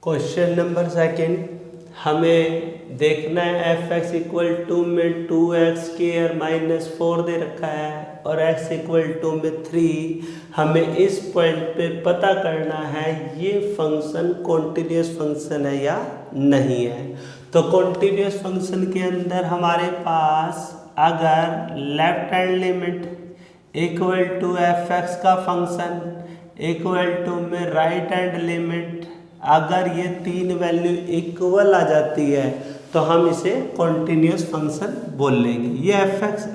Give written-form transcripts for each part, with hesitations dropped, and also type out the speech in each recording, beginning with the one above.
Question number second, हमें देखना है एफ एक्स इक्वल टू में 2x² - 4 दे रखा है और x इक्वल टू में 3। हमें इस पॉइंट पे पता करना है ये फंक्शन कॉन्टिन्यूस फंक्शन है या नहीं है। तो कॉन्टिन्यूस फंक्शन के अंदर हमारे पास अगर left hand limit equal to f x का फंक्शन इक्वल टू में राइट हैंड लिमिट अगर ये तीन वैल्यू इक्वल आ जाती है तो हम इसे कॉन्टिन्यूस फंक्शन बोल लेंगे। ये एफ एक्स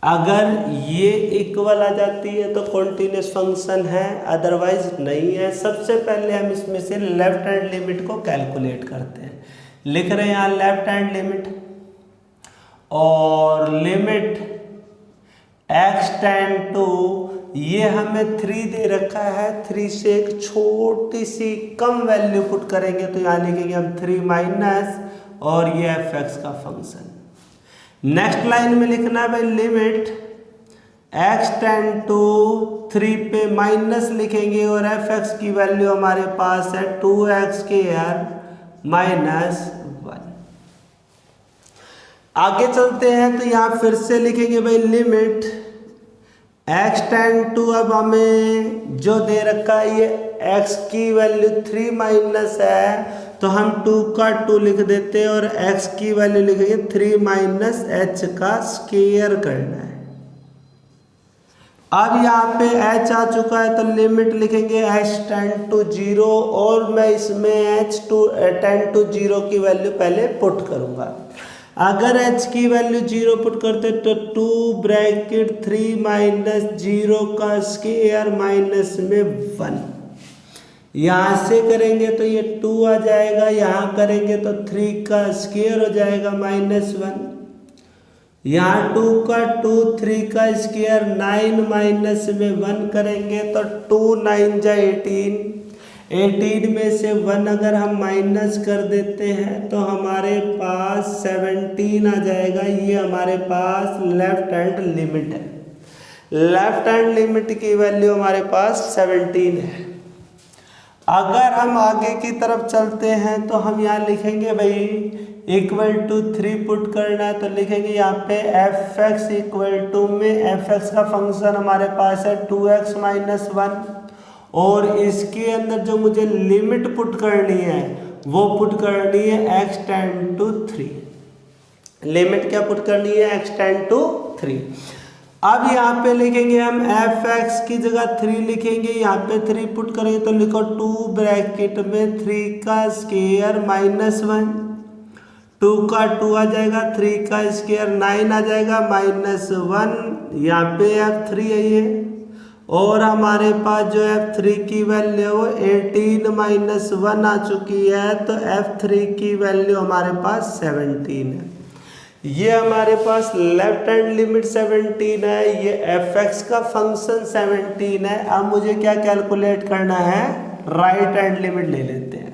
अगर ये इक्वल आ जाती है तो कॉन्टिन्यूस फंक्शन है, अदरवाइज नहीं है। सबसे पहले हम इसमें से लेफ्ट हैंड लिमिट को कैलकुलेट करते हैं। लिख रहे हैं यहाँ लेफ्ट हैंड लिमिट और लिमिट x टेंड टू, ये हमें 3 दे रखा है, 3 से एक छोटी सी कम वैल्यू पुट करेंगे तो यहाँ लिखेंगे हम 3 माइनस और ये एफ एक्स का फंक्शन। नेक्स्ट लाइन में लिखना है भाई लिमिट x टेंड टू 3 पे माइनस लिखेंगे और एफ एक्स की वैल्यू हमारे पास है 2x² - 1। आगे चलते हैं तो यहाँ फिर से लिखेंगे भाई लिमिट x टेंड टू, अब हमें जो दे रखा है ये x की वैल्यू 3 माइनस है तो हम 2 का 2 लिख देते हैं और x की वैल्यू लिखेंगे 3 माइनस h का स्क्वायर करना है। अब यहाँ पे h आ चुका है तो लिमिट लिखेंगे h टेंड टू 0 और मैं इसमें h टेंड टू 0 की वैल्यू पहले पुट करूँगा। अगर h की वैल्यू 0 पुट करते तो 2 ब्रैकेट 3 माइनस 0 का स्क्वायर माइनस में 1। यहाँ से करेंगे तो ये 2 आ जाएगा, यहाँ करेंगे तो 3 का स्क्वायर हो जाएगा -1। यहाँ 2 का 2 3 का स्क्वायर 9 माइनस में 1 करेंगे तो 2 9 जा 18। 18 में से 1 अगर हम माइनस कर देते हैं तो हमारे पास 17 आ जाएगा। ये हमारे पास लेफ्ट हैंड लिमिट है। लेफ्ट हैंड लिमिट की वैल्यू हमारे पास 17 है। अगर हम आगे की तरफ चलते हैं तो हम यहाँ लिखेंगे भाई इक्वल टू 3 पुट करना है तो लिखेंगे यहाँ पे एफ एक्स इक्वल टू में एफ एक्स का फंक्शन हमारे पास है 2x - 1 और इसके अंदर जो मुझे लिमिट पुट करनी है वो पुट करनी है x टेंड टू 3। लिमिट क्या पुट करनी है? x tend to 3। अब यहाँ पे लिखेंगे हम एफ एक्स की जगह 3 लिखेंगे, यहाँ पे 3 पुट करेंगे तो लिखो 2 ब्रैकेट में 3 का स्क्वायर -1, 2 का 2 आ जाएगा, 3 का स्क्वायर 9 आ जाएगा -1। यहाँ पे F3 है ये और हमारे पास जो F3 की वैल्यू वो 18 माइनस 1 आ चुकी है तो F3 की वैल्यू हमारे पास 17 है। ये हमारे पास लेफ्ट हैंड लिमिट 17 है, ये fx का फंक्शन 17 है। अब मुझे क्या कैलकुलेट करना है? राइट हैंड लिमिट ले लेते हैं।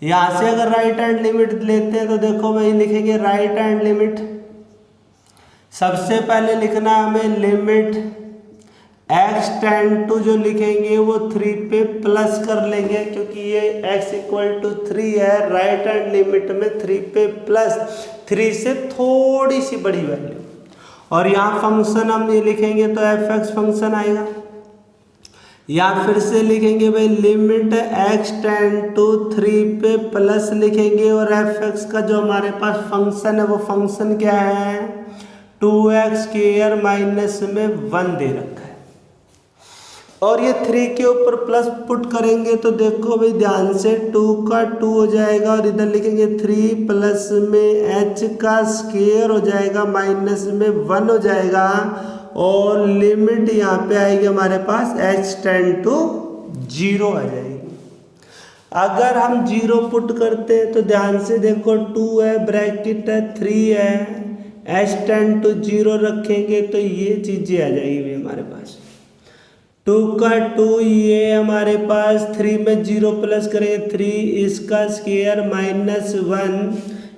यहाँ से अगर राइट हैंड लिमिट लेते हैं तो देखो भाई लिखेंगे राइट हैंड लिमिट, सबसे पहले लिखना हमें लिमिट x टेंड टू जो लिखेंगे वो 3 पे प्लस कर लेंगे क्योंकि ये x इक्वल टू 3 है। राइट हैंड लिमिट में 3 पे प्लस 3 से थोड़ी सी बड़ी वैल्यू और यहाँ फंक्शन हम ये लिखेंगे तो एफ एक्स फंक्शन आएगा। या फिर से लिखेंगे भाई लिमिट x टेंड टू 3 पे प्लस लिखेंगे और एफ एक्स का जो हमारे पास फंक्शन है वो फंक्शन क्या है? 2x² माइनस में 1 दे रखा है और ये 3 के ऊपर प्लस पुट करेंगे तो देखो भाई ध्यान से 2 का 2 हो जाएगा और इधर लिखेंगे 3 प्लस में h का स्क्वायर हो जाएगा माइनस में 1 हो जाएगा और लिमिट यहाँ पे आएगी हमारे पास h टेंड टू 0 आ जाएगी। अगर हम 0 पुट करते हैं तो ध्यान से देखो 2 है ब्रैकेट है 3 है, h टेंड टू 0 रखेंगे तो ये चीज़ें आ जाएगी हमारे पास। 2 का 2 ये हमारे पास 3 में 0 प्लस करेंगे 3 इसका स्क्वायर -1,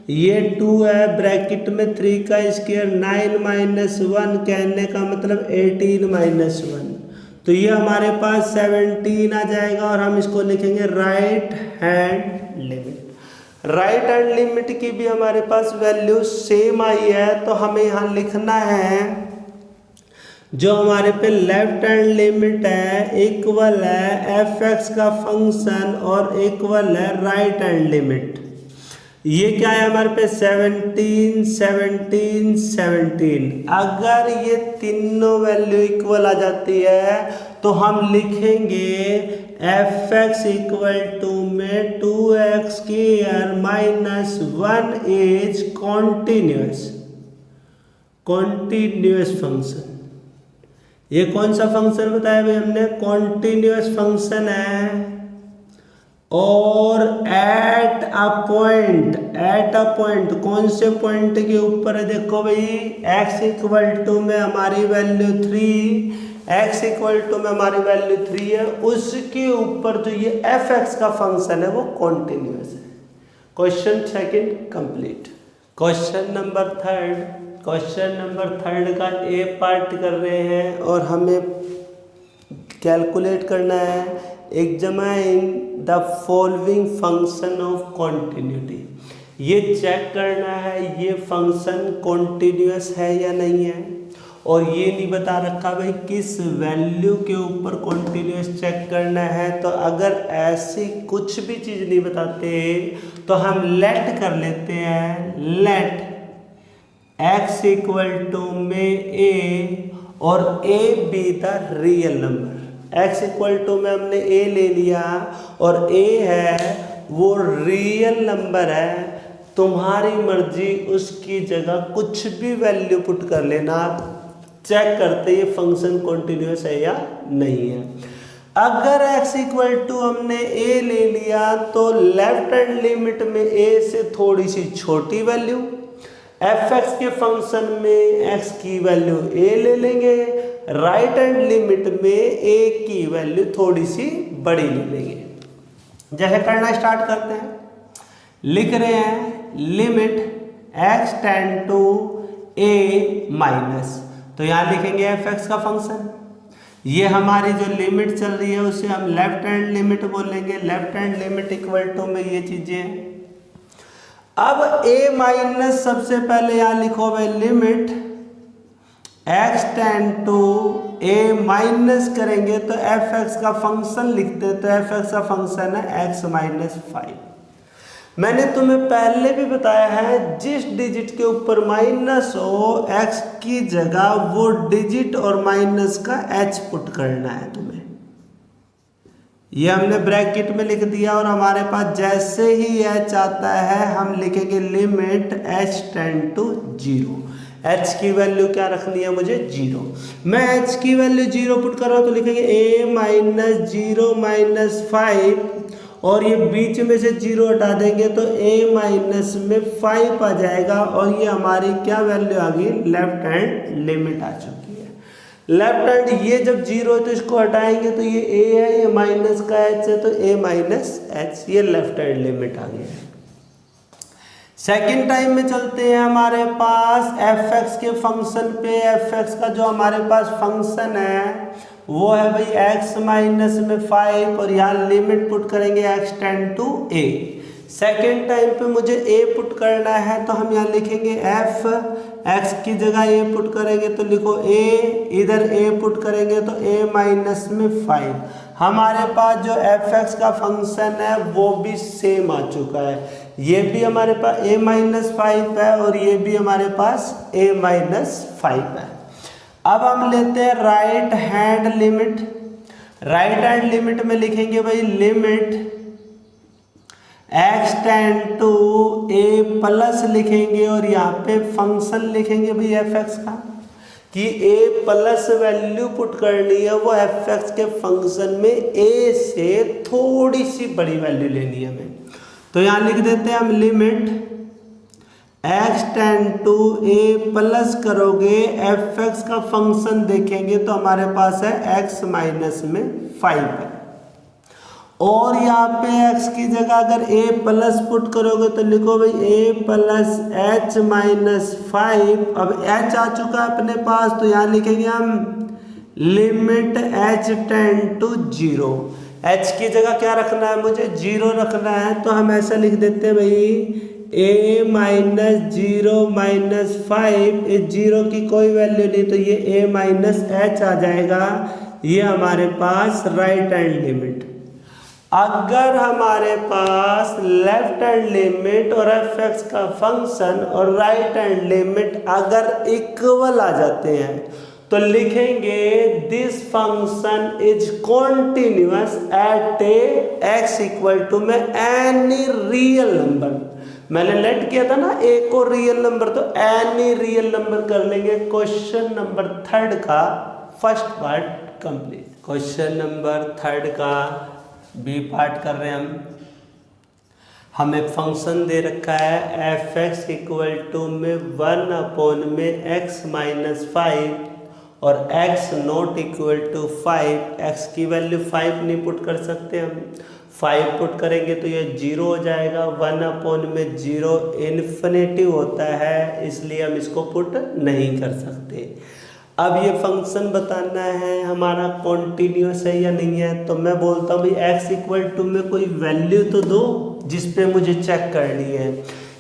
ये 2 है ब्रैकेट में 3 का स्क्वायर 9 माइनस 1 कहने का मतलब 18 माइनस 1 तो ये हमारे पास 17 आ जाएगा और हम इसको लिखेंगे right hand limit. Right hand limit की भी हमारे पास वैल्यू सेम आई है, तो हमें यहाँ लिखना है जो हमारे पे लेफ्ट हैंड लिमिट है इक्वल है एफ एक्स का फंक्शन और इक्वल है राइट हैंड लिमिट। ये क्या है हमारे पे 17 17 17। अगर ये तीनों वैल्यू इक्वल आ जाती है तो हम लिखेंगे एफ एक्स इक्वल टू में 2x square minus 1 is continuous function. ये कौन सा फंक्शन बताया भाई हमने? कॉन्टिन्यूस फंक्शन है और एट अ पॉइंट कौन से पॉइंट के ऊपर है? देखो भाई x इक्वल टू में हमारी वैल्यू 3 है, उसके ऊपर जो ये एफ एक्स का फंक्शन है वो कॉन्टिन्यूस है। Question second complete. Question number third का ए पार्ट कर रहे हैं और हमें कैलकुलेट करना है examine the following function of continuity. ये चेक करना है ये फंक्शन कॉन्टिन्यूस है या नहीं है, और ये नहीं बता रखा भाई किस वैल्यू के ऊपर कॉन्टिन्यूस चेक करना है। तो अगर ऐसी कुछ भी चीज़ नहीं बताते तो हम लेट कर लेते हैं, लेट x इक्वल टू में a और a be the real number. x equal to में हमने a ले लिया और a है वो रियल नंबर है, तुम्हारी मर्जी उसकी जगह कुछ भी वैल्यू पुट कर लेना, चेक करते ये फंक्शन कॉन्टिन्यूस है या नहीं है। अगर x इक्वल टू हमने a ले लिया तो लेफ्ट हैंड लिमिट में a से थोड़ी सी छोटी वैल्यू, एफ एक्स के फंक्शन में x की वैल्यू a ले लेंगे, राइट हैंड लिमिट में a की वैल्यू थोड़ी सी बड़ी ले लेंगे। जैसे करना स्टार्ट करते हैं, लिख रहे हैं limit x tend to a minus, तो यहाँ लिखेंगे एफ एक्स का फंक्शन। ये हमारी जो लिमिट चल रही है उसे हम लेफ्ट हैंड लिमिट बोलेंगे। Left hand limit equal to में ये चीजें। अब a माइनस सबसे पहले यहाँ लिखो भाई limit x tend to a minus करेंगे तो एफ एक्स का फंक्शन लिखते, तो एफ एक्स का फंक्शन है x माइनस 5। मैंने तुम्हें पहले भी बताया है जिस डिजिट के ऊपर माइनस हो x की जगह वो डिजिट और माइनस का h पुट करना है तुम्हें। ये हमने ब्रैकेट में लिख दिया और हमारे पास जैसे ही h आता है हम लिखेंगे limit h tend to 0। h की वैल्यू क्या रखनी है मुझे? 0। मैं h की वैल्यू 0 पुट कर रहा हूँ तो लिखेंगे a माइनस 0 माइनस 5 और ये बीच में से 0 हटा देंगे तो a माइनस में 5 आ जाएगा और ये हमारी क्या वैल्यू आ गई? लेफ्ट हैंड लिमिट आ चुकी है। लेफ्ट हैंड ये जब 0 है तो इसको हटाएंगे तो ये a है, ये माइनस का h है तो a माइनस h, ये लेफ्ट हैंड लिमिट आ गया है। सेकेंड टाइम में चलते हैं हमारे पास एफ एक्स के फंक्शन पे। एफ एक्स का जो हमारे पास फंक्शन है वो है भाई x माइनस में 5 और यहाँ लिमिट पुट करेंगे x tend to a। Second time पे मुझे a पुट करना है तो हम यहाँ लिखेंगे f, x की जगह a पुट करेंगे तो लिखो a, इधर a पुट करेंगे तो a माइनस में 5। हमारे पास जो एफ एक्स का फंक्शन है वो भी सेम आ चुका है। ये भी हमारे पास a माइनस 5 है और ये भी हमारे पास a माइनस 5 है। अब हम लेते हैं right hand limit. Right hand limit में लिखेंगे भाई limit x tend to a plus लिखेंगे और यहाँ पे फंक्शन लिखेंगे भाई एफ एक्स का कि a प्लस वैल्यू पुट करनी है वो एफ एक्स के फंक्शन में a से थोड़ी सी बड़ी वैल्यू लेनी है हमें। तो यहाँ लिख देते हैं हम limit x tend to a plus करोगे एफ एक्स का फंक्शन देखेंगे तो हमारे पास है x माइनस में 5 है और यहाँ पे x की जगह अगर a प्लस पुट करोगे तो लिखो भाई a प्लस h माइनस 5। अब h आ चुका है अपने पास तो यहाँ लिखेंगे हम limit h tend to 0। h की जगह क्या रखना है, मुझे 0 रखना है, तो हम ऐसा लिख देते हैं भाई a माइनस 0 माइनस 5, इस 0 की कोई वैल्यू नहीं तो ये a माइनस h आ जाएगा। ये हमारे पास राइट हैंड लिमिट। अगर हमारे पास लेफ्ट हैंड लिमिट और f(x) का फंक्शन और राइट हैंड लिमिट अगर इक्वल आ जाते हैं तो लिखेंगे this function is continuous at x equal to में एनी रियल नंबर। मैंने लेट किया था ना a को रियल नंबर, तो एनी रियल नंबर कर लेंगे। क्वेश्चन नंबर 3 का first part complete. Question number 3 का बी पार्ट कर रहे हैं हमें फंक्शन दे रखा है f(x) इक्वल टू में 1 अपॉन में x माइनस 5 और x not equal to 5। x की वैल्यू 5 नहीं पुट कर सकते हम, 5 पुट करेंगे तो ये 0 हो जाएगा। 1 अपॉन में 0 इन्फिनिटिव होता है, इसलिए हम इसको पुट नहीं कर सकते। अब ये फंक्शन बताना है हमारा कॉन्टिन्यूअस है या नहीं है, तो मैं बोलता हूँ भाई x इक्वल टू में कोई वैल्यू तो दो जिस पे मुझे चेक करनी है।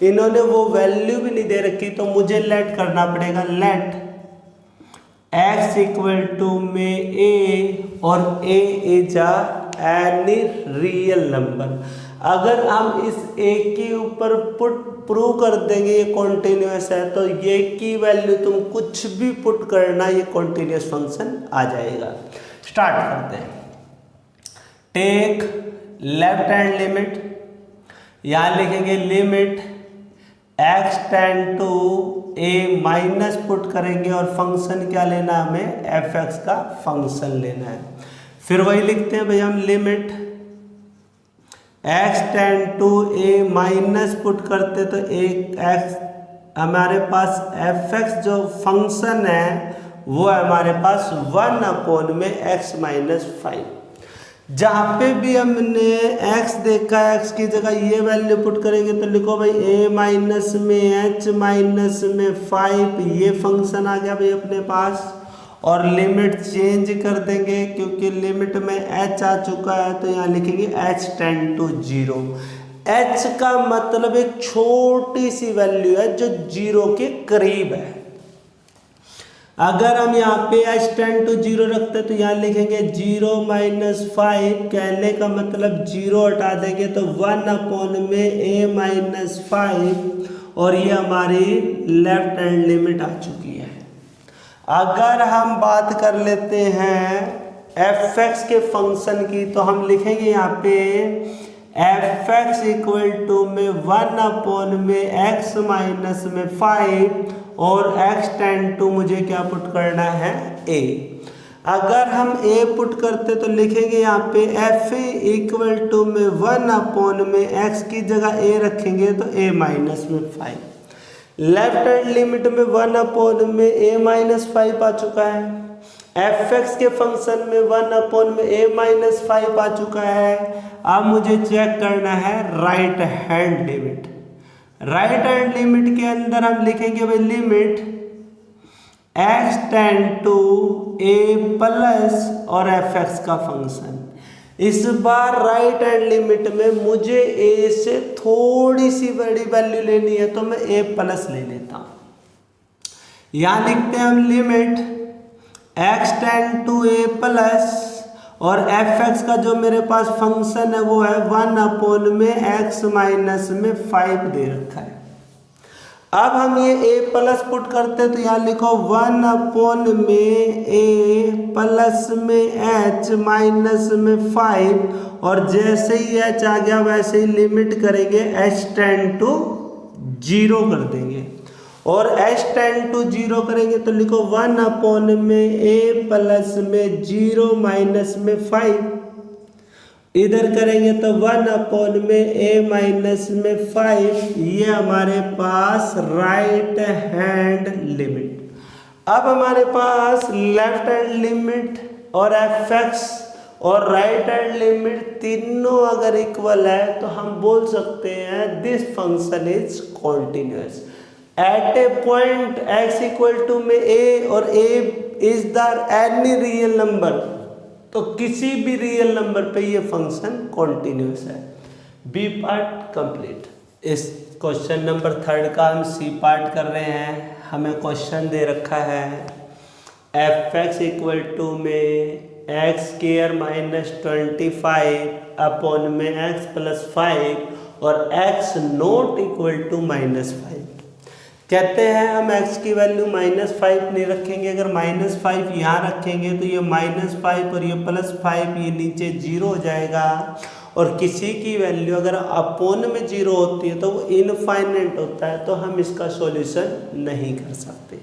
इन्होंने वो वैल्यू भी नहीं दे रखी, तो मुझे लेट करना पड़ेगा। लेट x इक्वल टू में a और a is any real number. अगर हम इस a के ऊपर पुट प्रूव कर देंगे ये कॉन्टिन्यूअस है, तो ये की वैल्यू तुम कुछ भी पुट करना ये कॉन्टिन्यूअस फंक्शन आ जाएगा। स्टार्ट करते हैं। टेक लेफ्ट हैंड लिमिट, यहाँ लिखेंगे limit x tend to a minus put करेंगे और फंक्शन क्या लेना है हमें, f(x) का फंक्शन लेना है। फिर वही लिखते हैं भाई हम limit x tend to a minus put करते तो x हमारे पास f(x) जो फंक्शन है वो है हमारे पास 1 अपॉन में x माइनस 5। जहाँ पे भी हमने x देखा है x की जगह ये वैल्यू पुट करेंगे तो लिखो भाई a माइनस में h माइनस में 5, ये फंक्शन आ गया भाई अपने पास। और लिमिट चेंज कर देंगे क्योंकि लिमिट में h आ चुका है, तो यहाँ लिखेंगे h टेंड टू 0। h का मतलब एक छोटी सी वैल्यू है जो 0 के करीब है। अगर हम यहाँ पे h टेंड टू 0 रखते तो यहाँ लिखेंगे 0 माइनस 5, कहने का मतलब 0 हटा देंगे तो 1 अपॉन में a माइनस 5, और ये हमारी लेफ्ट हैंड लिमिट आ चुकी है। अगर हम बात कर लेते हैं f(x) के फंक्शन की, तो हम लिखेंगे यहाँ पे f(x) इक्वल टू में 1 अपॉन में x माइनस में 5 और x टेंड टू मुझे क्या पुट करना है, a। अगर हम a पुट करते तो लिखेंगे यहाँ पे f इक्वल टू में 1 अपॉन में x की जगह a रखेंगे तो a माइनस में 5। लेफ्ट हैंड लिमिट में 1 अपॉन में a माइनस 5 आ चुका है। f(x) के फंक्शन में 1 अपॉन में a माइनस 5 आ चुका है। अब मुझे चेक करना है right hand limit. Right hand limit के अंदर हम लिखेंगे भाई limit x tend to a plus और f(x) का फंक्शन। इस बार राइट हैंड लिमिट में मुझे a से थोड़ी सी बड़ी वैल्यू लेनी है, तो मैं a प्लस ले लेता हूं। यहां लिखते हैं हम limit x tend to a plus और f(x) का जो मेरे पास फंक्शन है वो है 1 अपॉन में x माइनस में 5 दे रखा है। अब हम ये a प्लस पुट करते तो यहाँ लिखो 1 अपॉन में a प्लस में h माइनस में 5, और जैसे ही h आ गया वैसे ही लिमिट करेंगे h टेंड टू 0 कर देंगे, और h टेंड टू 0 करेंगे तो लिखो 1 अपॉन में a प्लस में 0 माइनस में 5। इधर करेंगे तो 1 अपॉन में a माइनस में 5। ये हमारे पास राइट हैंड लिमिट। अब हमारे पास लेफ्ट हैंड लिमिट और f(x) और राइट हैंड लिमिट तीनों अगर इक्वल है तो हम बोल सकते हैं this function is continuous. At a point x equal to में a और a is the any real number, तो किसी भी रियल नंबर पे ये फंक्शन कॉन्टिन्यूस है। B part complete. इस क्वेश्चन नंबर 3 का हम सी पार्ट कर रहे हैं। हमें क्वेश्चन दे रखा है एफ एक्स इक्वल टू में एक्स स्क्वायर माइनस 25 अपॉन में एक्स प्लस 5 और एक्स नॉट इक्वल टू -5। कहते हैं हम x की वैल्यू -5 नहीं रखेंगे। अगर -5 यहाँ रखेंगे तो ये -5 और ये +5 ये नीचे 0 हो जाएगा। और किसी की वैल्यू अगर अपोन में 0 होती है तो वो इनफाइनाइट होता है, तो हम इसका सॉल्यूशन नहीं कर सकते।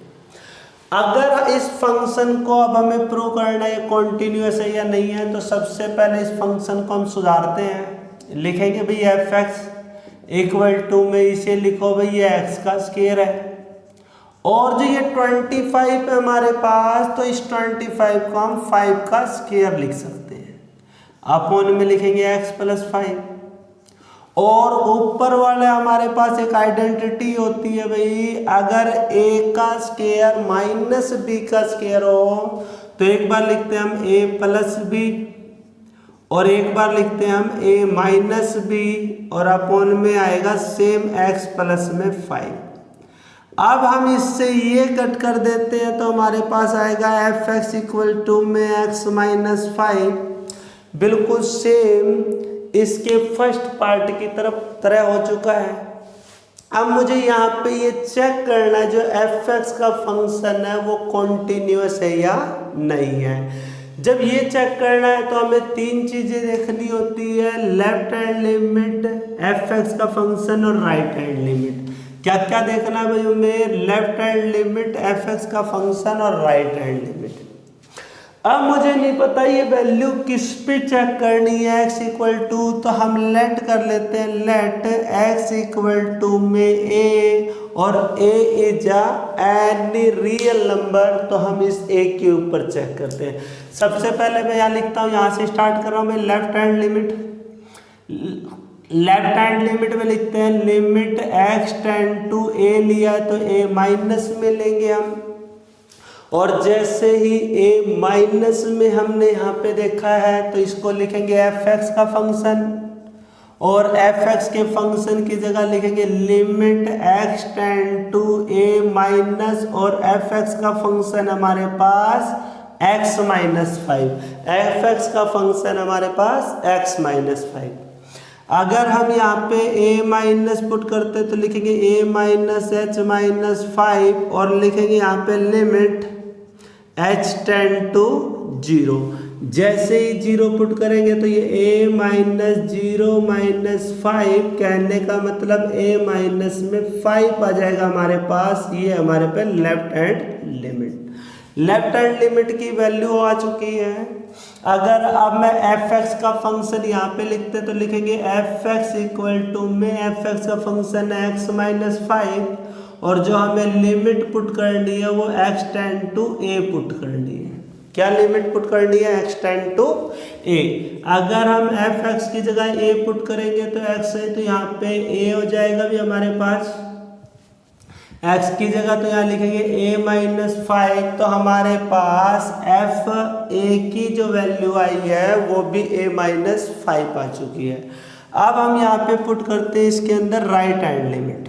अगर इस फंक्शन को अब हमें प्रूव करना है कॉन्टिन्यूस है या नहीं है, तो सबसे पहले इस फंक्शन को हम सुधारते हैं। लिखेंगे भाई एफ एक्स इक्वल टू में इसे लिखो भाई ये एक्स का स्क्वायर है, और जो ये 25 है हमारे पास, तो इस 25 को हम 5 का स्क्वायर लिख सकते हैं। अपॉन में लिखेंगे एक्स प्लस 5, और ऊपर वाले हमारे पास एक आइडेंटिटी होती है भाई, अगर ए का स्क्वायर माइनस बी का स्क्वायर हो तो एक बार लिखते हैं हम ए प्लस बी और एक बार लिखते हैं हम ए माइनस बी, और अपॉन में आएगा सेम एक्स प्लस में 5। अब हम इससे ये कट कर देते हैं तो हमारे पास आएगा एफ एक्स इक्वल टू में एक्स माइनस 5, बिल्कुल सेम इसके फर्स्ट पार्ट की तरह हो चुका है। अब मुझे यहाँ पे ये चेक करना है जो एफ एक्स का फंक्शन है वो कॉन्टिन्यूस है या नहीं है। जब ये चेक करना है तो हमें 3 चीजें देखनी होती है, left hand limit, F x का फंक्शन और राइट हैंड लिमिट। क्या क्या देखना है भाई हमें? Left hand limit, F x का फंक्शन और राइट हैंड लिमिट। अब मुझे नहीं पता ये वैल्यू किस पे चेक करनी है, x इक्वल टू, तो हम लेट कर लेते हैं, लेट x इक्वल टू में a, और a is any real number, तो हम इस a के ऊपर चेक करते हैं। सबसे पहले मैं यहाँ लिखता हूँ, यहाँ से स्टार्ट कर रहा हूँ मैं left hand limit. Left hand limit में लिखते हैं limit x tend to a लिया तो a माइनस में लेंगे हम, और जैसे ही a माइनस में हमने यहाँ पे देखा है तो इसको लिखेंगे एफ एक्स का फंक्शन, और एफ एक्स के फंक्शन की जगह लिखेंगे limit x tend to a minus, और एफ एक्स का फंक्शन हमारे पास x माइनस 5, एफ एक्स का फंक्शन हमारे पास x माइनस 5। अगर हम यहाँ पे a माइनस पुट करते तो लिखेंगे a माइनस h माइनस 5, और लिखेंगे यहाँ पे लिमिट h टेंड टू 0। जैसे ही 0 पुट करेंगे तो ये a माइनस 0 माइनस 5, कहने का मतलब a माइनस में 5 आ जाएगा हमारे पास। ये हमारे पे left hand limit, left hand limit की वैल्यू आ चुकी है। अगर अब मैं एफ एक्स का फंक्शन यहाँ पे लिखते तो लिखेंगे एफ एक्स इक्वल टू में एफ एक्स का फंक्शन है एक्स माइनस 5, और जो हमें लिमिट पुट करनी है वो x tend to a put करनी है। क्या लिमिट पुट करनी है? x tend to a। अगर हम एफ एक्स की जगह a पुट करेंगे तो x है तो यहाँ पे a हो जाएगा भी हमारे पास, x की जगह तो यहाँ लिखेंगे a माइनस 5, तो हमारे पास एफ a की जो वैल्यू आई है वो भी a माइनस 5 आ चुकी है। अब हम यहाँ पे पुट करते हैं इसके अंदर राइट हैंड लिमिट।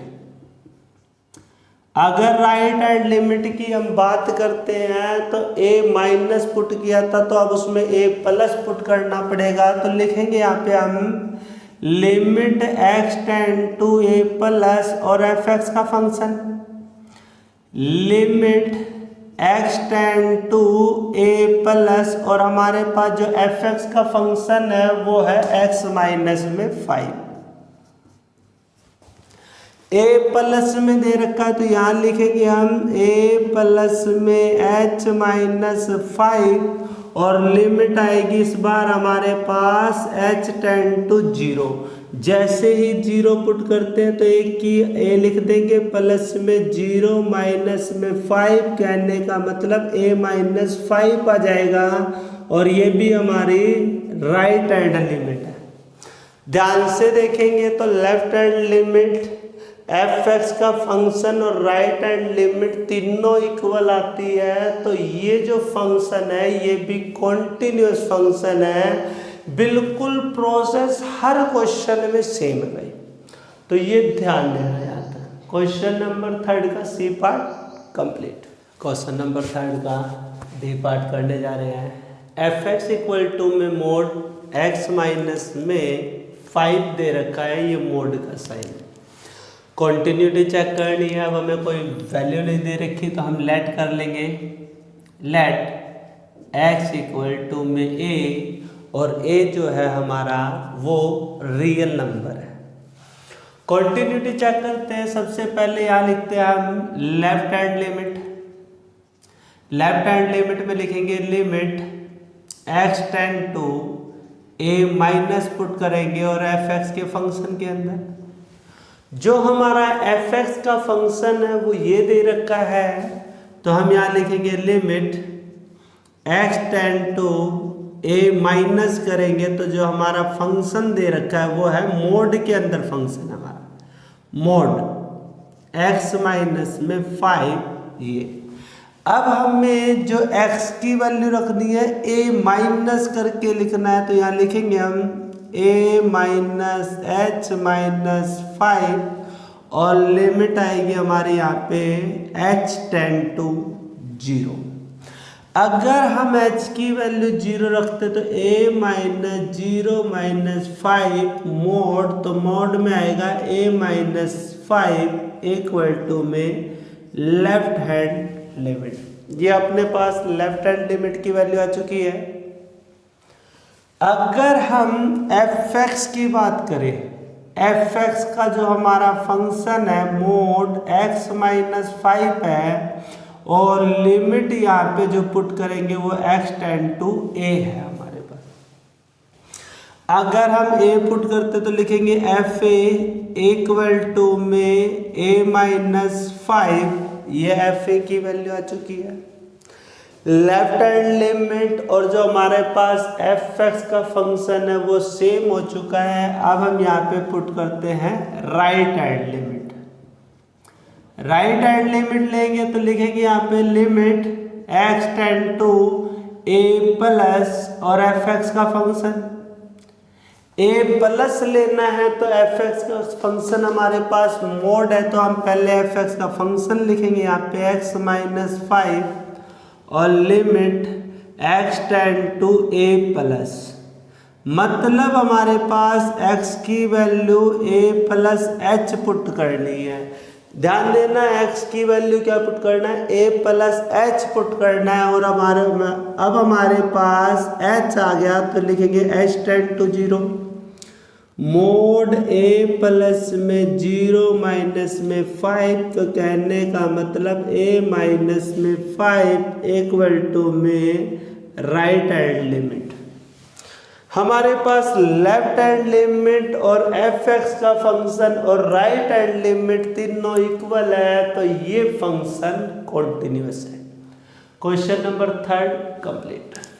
अगर राइट हैंड लिमिट की हम बात करते हैं तो a माइनस पुट किया था तो अब उसमें a प्लस पुट करना पड़ेगा, तो लिखेंगे यहाँ पे हम limit x tend to a plus, और एफ एक्स का function limit x tend to a plus, और हमारे पास जो एफ एक्स का फंक्शन है वो है x माइनस में 5। a प्लस में दे रखा है तो यहाँ लिखेंगे हम a प्लस में h माइनस 5, और लिमिट आएगी इस बार हमारे पास h टेंड टू 0। जैसे ही 0 पुट करते हैं तो एक की a लिख देंगे प्लस में 0 माइनस में 5, कहने का मतलब a माइनस 5 आ जाएगा, और ये भी हमारी राइट हैंड लिमिट है। ध्यान से देखेंगे तो left hand limit F x का फंक्शन और राइट हैंड लिमिट तीनों इक्वल आती है, तो ये जो फंक्शन है ये भी कॉन्टिन्यूस फंक्शन है। बिल्कुल प्रोसेस हर क्वेश्चन में सेम है भाई, तो ये ध्यान देना याद है। क्वेश्चन नंबर 3 का C part complete. Question number 3 का डी पार्ट करने जा रहे हैं। एफ एक्स इक्वल टू में मोड एक्स माइनस में 5 दे रखा है, ये मोड का साइन है। कॉन्टिन्यूटी चेक करनी है, अब हमें कोई वैल्यू नहीं दे रखी तो हम लेट कर लेंगे। लेट x इक्वल टू में a, और a जो है हमारा वो रियल नंबर है। कॉन्टिन्यूटी चेक करते हैं। सबसे पहले यहाँ लिखते हैं हम left hand limit. Left hand limit में लिखेंगे limit x tend to a minus put करेंगे और एफ एक्स के फंक्शन के अंदर जो हमारा एफ एक्स का फंक्शन है वो ये दे रखा है, तो हम यहाँ लिखेंगे limit x tend to a minus करेंगे, तो जो हमारा फंक्शन दे रखा है वो है मोड के अंदर फंक्शन हमारा मोड x माइनस में 5 ये। अब हमें जो x की वैल्यू रखनी है a माइनस करके लिखना है, तो यहाँ लिखेंगे हम a माइनस एच माइनस 5 और लिमिट आएगी हमारे यहाँ पे h टेंड टू 0। अगर हम h की वैल्यू 0 रखते तो a माइनस 0 माइनस 5 मोड, तो मोड में आएगा a माइनस 5 इक्वल टू में लेफ्ट हैंड लिमिट। ये अपने पास लेफ्ट हैंड लिमिट की वैल्यू आ चुकी है। अगर हम एफ एक्स की बात करें, एफ एक्स का जो हमारा फंक्शन है मोड x माइनस 5 है, और लिमिट यहाँ पे जो पुट करेंगे वो x टेंड टू a है हमारे पास। अगर हम a पुट करते तो लिखेंगे एफ ए इक्वल टू में a माइनस 5, ये एफ ए की वैल्यू आ चुकी है। लेफ्ट हैंड लिमिट और जो हमारे पास एफ एक्स का फंक्शन है वो सेम हो चुका है। अब हम यहाँ पे पुट करते हैं right hand limit. Right hand limit लेंगे तो लिखेंगे यहाँ पे limit x tend to a plus और एफ एक्स का फंक्शन a प्लस लेना है, तो एफ एक्स का फंक्शन हमारे पास मोड है, तो हम पहले एफ एक्स का फंक्शन लिखेंगे यहाँ पे x माइनस 5 और limit x tend to a plus, मतलब हमारे पास x की value a plus h put करनी है। ध्यान देना x की वैल्यू क्या पुट करना है, a प्लस h पुट करना है। और अब हमारे पास h आ गया तो लिखेंगे h tend to 0, mod a plus में 0 माइनस में 5, तो कहने का मतलब a माइनस में 5 इक्वल टू में राइट हैंड लिमिट। हमारे पास लेफ्ट हैंड लिमिट और एफ एक्स का फंक्शन और राइट हैंड लिमिट तीनों इक्वल है, तो ये फंक्शन कॉन्टिन्यूअस है। Question number 3 complete.